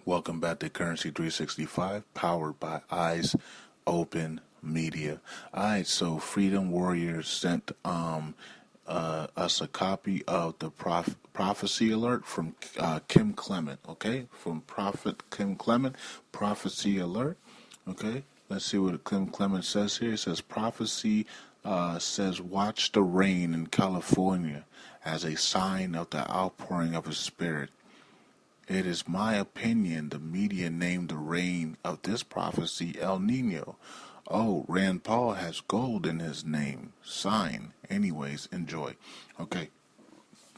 Welcome back to Currency 365, powered by Eyes Open Media. Alright, so Freedom Warriors sent us a copy of the Prophecy Alert from Kim Clement, okay? From Prophet Kim Clement, Prophecy Alert, okay? Let's see what Kim Clement says here. It says, Prophecy says, watch the rain in California as a sign of the outpouring of His Spirit. It is my opinion the media named the rain of this prophecy El Nino. Oh, Rand Paul has gold in his name. Sign. Anyways, enjoy. Okay,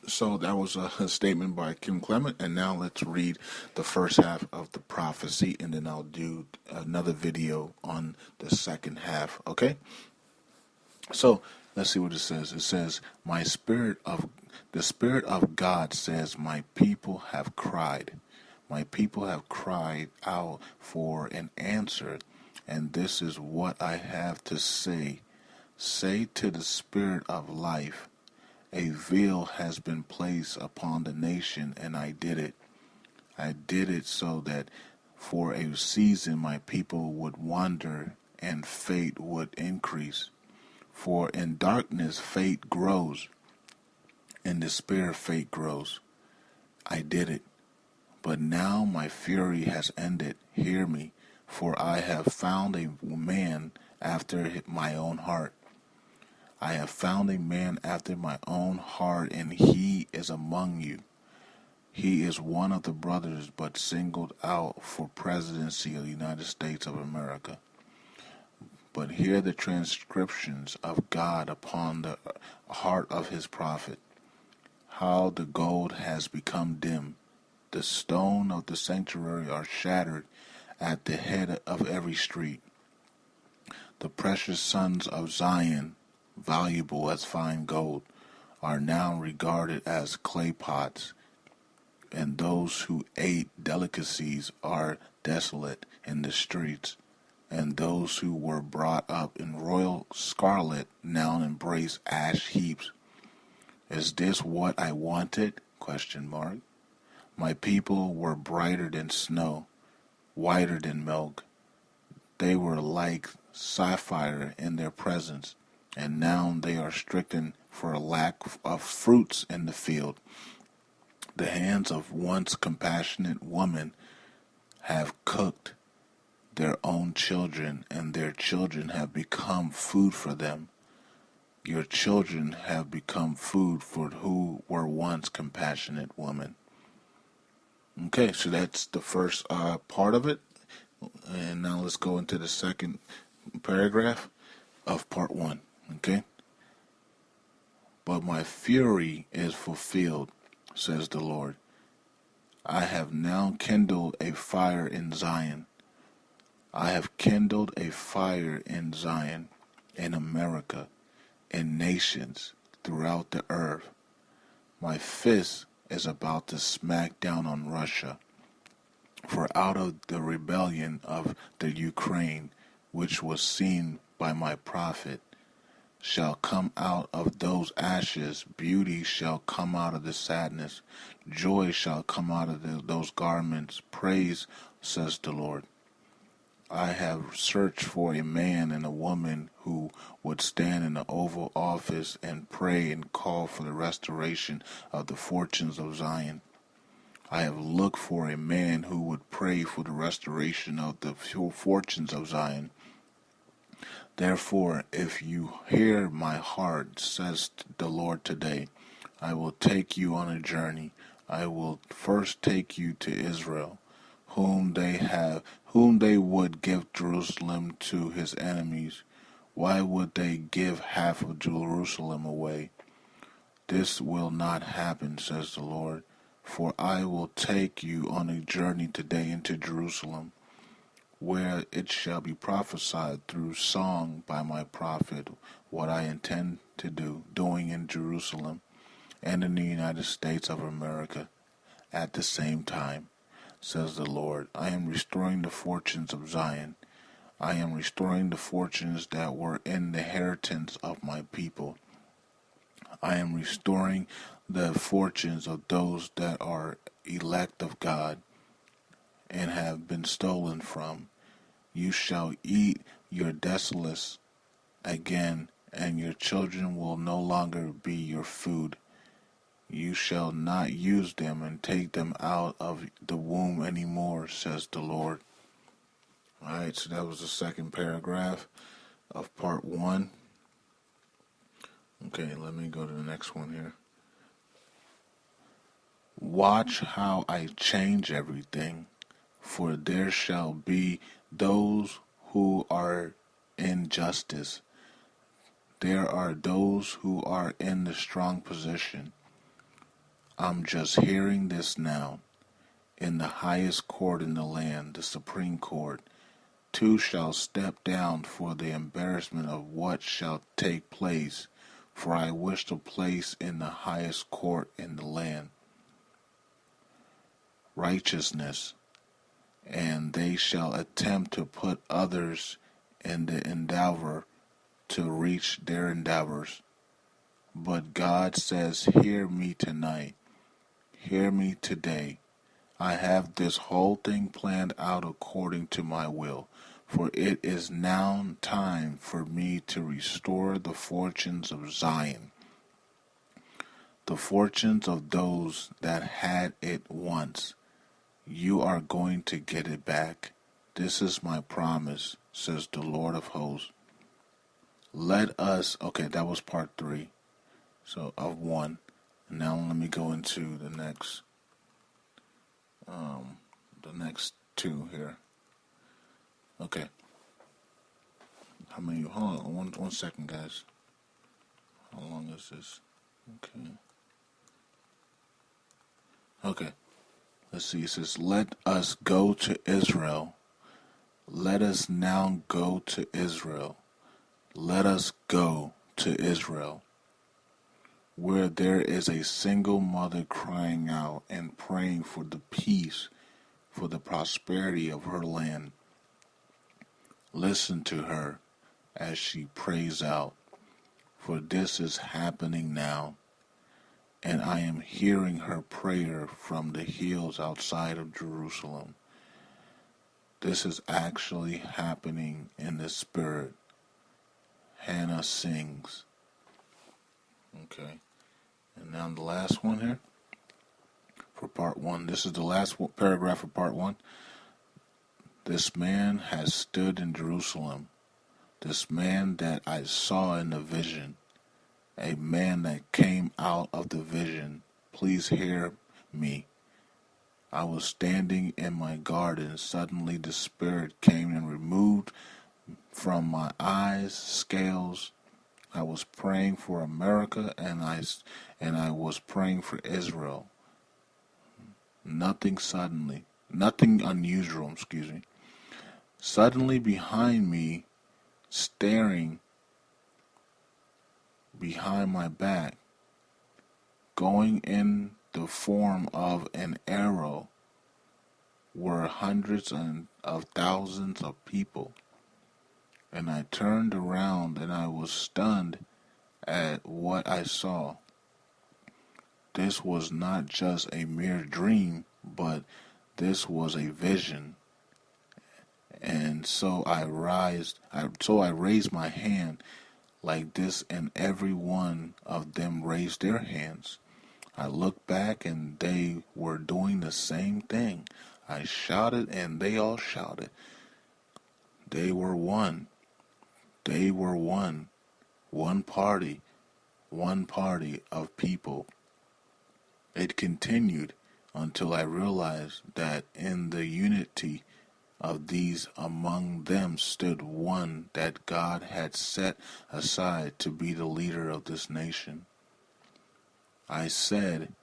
so that was a statement by Kim Clement, and now let's read the first half of the prophecy, and then I'll do another video on the second half, okay? So let's see what it says. It says, the Spirit of God says, my people have cried. My people have cried out for an answer, and this is what I have to say. Say to the Spirit of life, a veil has been placed upon the nation, and I did it. I did it so that for a season my people would wander and fate would increase. For in darkness fate grows, in despair fate grows. I did it. But now my fury has ended. Hear me, for I have found a man after my own heart. I have found a man after my own heart, and he is among you. He is one of the brothers, but singled out for presidency of the United States of America. But hear the transcriptions of God upon the heart of his prophet. How the gold has become dim. The stone of the sanctuary are shattered at the head of every street. The precious sons of Zion, valuable as fine gold, are now regarded as clay pots, and those who ate delicacies are desolate in the streets. And those who were brought up in royal scarlet now embrace ash heaps. Is this what I wanted? ? My people were brighter than snow, whiter than milk. They were like sapphire in their presence, and now they are stricken for a lack of fruits in the field. The hands of once compassionate women have cooked their own children, and their children have become food for them. Your children have become food for who were once compassionate women. Okay, so that's the first part of it. And now let's go into the second paragraph of part one. Okay? But my fury is fulfilled, says the Lord. I have now kindled a fire in Zion. I have kindled a fire in Zion, in America, in nations throughout the earth. My fist is about to smack down on Russia. For out of the rebellion of the Ukraine, which was seen by my prophet, shall come out of those ashes, beauty shall come out of the sadness, joy shall come out of those garments, praise, says the Lord. I have searched for a man and a woman who would stand in the Oval Office and pray and call for the restoration of the fortunes of Zion. I have looked for a man who would pray for the restoration of the fortunes of Zion. Therefore, if you hear my heart, says the Lord today, I will take you on a journey. I will first take you to Israel, whom they would give Jerusalem to his enemies. Why would they give half of Jerusalem away? This will not happen, says the Lord, for I will take you on a journey today into Jerusalem, where it shall be prophesied through song by my prophet what I intend to doing in Jerusalem and in the United States of America at the same time, says the Lord. I am restoring the fortunes of Zion. I am restoring the fortunes that were in the inheritance of my people. I am restoring the fortunes of those that are elect of God. and have been stolen from. You shall eat your desolates again, and your children will no longer be your food. You shall not use them and take them out of the womb anymore, says the Lord. Alright, so that was the second paragraph of part 1. Okay, let me go to the next one here. Watch how I change everything, for there shall be those who are in justice. There are those who are in the strong position. I'm just hearing this now. In the highest court in the land, the Supreme Court, two shall step down for the embarrassment of what shall take place, for I wish to place in the highest court in the land righteousness, and they shall attempt to put others in the endeavor to reach their endeavors. But God says, hear me tonight. Hear me today. I have this whole thing planned out according to my will, for it is now time for me to restore the fortunes of Zion, the fortunes of those that had it once. You are going to get it back. This is my promise, says the Lord of hosts. Let us, okay, that was part 3, so of 1. Now let me go into the next 2 here. Okay. How many? Hold on, one second, guys. How long is this? Okay. Okay. Let's see. It says, "Let us go to Israel. Let us now go to Israel. Let us go to Israel, where there is a single mother crying out and praying for the peace, for the prosperity of her land. Listen to her as she prays out, for this is happening now, and I am hearing her prayer from the hills outside of Jerusalem. This is actually happening in the spirit." Hannah sings. Okay. And now the last one here for part 1. This is the last paragraph for part 1. This man has stood in Jerusalem. This man that I saw in the vision. A man that came out of the vision. Please hear me. I was standing in my garden. Suddenly the Spirit came and removed from my eyes scales. I was praying for America, and I was praying for Israel. Nothing unusual, Suddenly behind me, staring behind my back, going in the form of an arrow, were hundreds of thousands of people. And I turned around and I was stunned at what I saw. This was not just a mere dream, but this was a vision. And so I raised my hand like this, and every one of them raised their hands. I looked back and they were doing the same thing. I shouted and they all shouted. They were one. They were one. One party of people. It continued until I realized that in the unity of these among them stood one that God had set aside to be the leader of this nation. I said,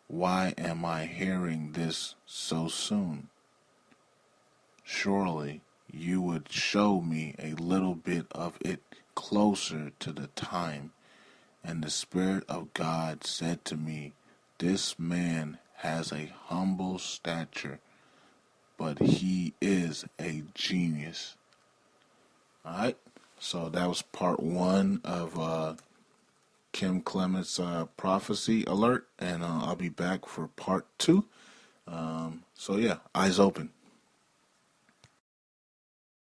"Why am I hearing this so soon? Surely you would show me a little bit of it closer to the time." And the Spirit of God said to me, "This man has a humble stature, but he is a genius." Alright, so that was part 1 of Kim Clement's Prophecy Alert, and I'll be back for part 2. So yeah, eyes open.